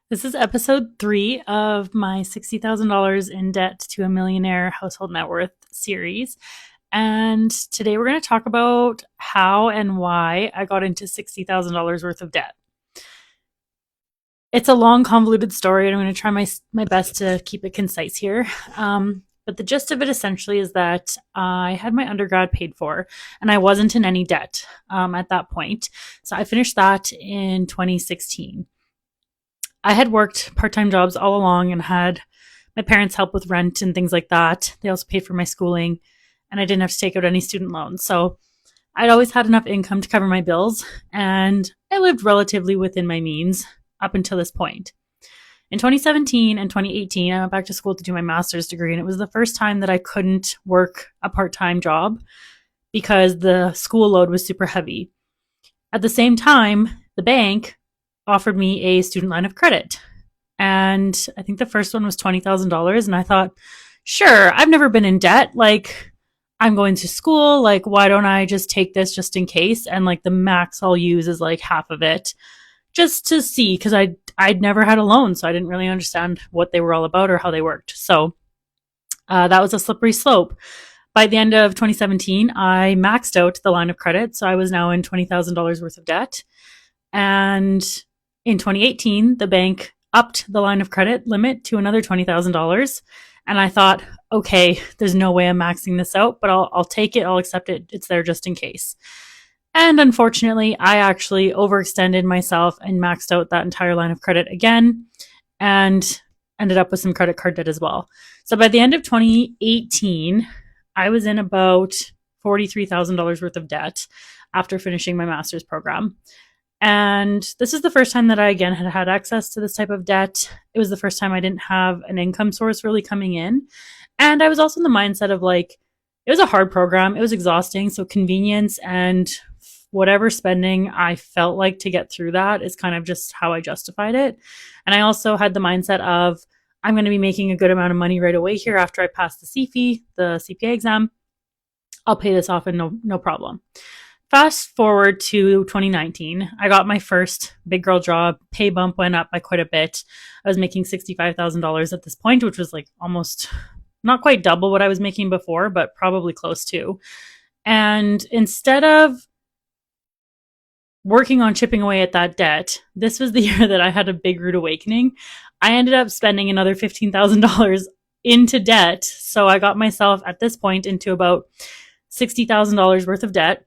This is episode 3 of my $60,000 in debt to a millionaire household net worth series. And today we're going to talk about how and why I got into $60,000 worth of debt. It's a long, convoluted story, and I'm going to try my best to keep it concise here. But the gist of it essentially is that I had my undergrad paid for, and I wasn't in any debt at that point. So I finished that in 2016. I had worked part-time jobs all along and had my parents help with rent and things like that. They also paid for my schooling, and I didn't have to take out any student loans. So I'd always had enough income to cover my bills, and I lived relatively within my means up until this point. In 2017 and 2018, I went back to school to do my master's degree, and it was the first time that I couldn't work a part-time job because the school load was super heavy. At the same time, the bank offered me a student line of credit. And I think the first one was $20,000. And I thought, sure, I've never been in debt. Like, I'm going to school. Like, why don't I just take this just in case? And like the max I'll use is like half of it just to see, because I'd never had a loan. So I didn't really understand what they were all about or how they worked. So that was a slippery slope. By the end of 2017, I maxed out the line of credit. So I was now in $20,000 worth of debt. And in 2018, the bank upped the line of credit limit to another $20,000. And I thought, okay, there's no way I'm maxing this out, but I'll take it. I'll accept it. It's there just in case. And unfortunately, I actually overextended myself and maxed out that entire line of credit again and ended up with some credit card debt as well. So by the end of 2018, I was in about $43,000 worth of debt after finishing my master's program. And this is the first time that I, again, had access to this type of debt. It was the first time I didn't have an income source really coming in. And I was also in the mindset of like, it was a hard program. It was exhausting. So convenience and whatever spending I felt like to get through that is kind of just how I justified it. And I also had the mindset of, I'm going to be making a good amount of money right away here after I pass the CFE, the CPA exam. I'll pay this off and no problem. Fast forward to 2019, I got my first big girl job. Pay bump went up by quite a bit. I was making $65,000 at this point, which was like almost not quite double what I was making before, but probably close to. And instead of working on chipping away at that debt, this was the year that I had a big rude awakening. I ended up spending another $15,000 into debt. So I got myself at this point into about $60,000 worth of debt.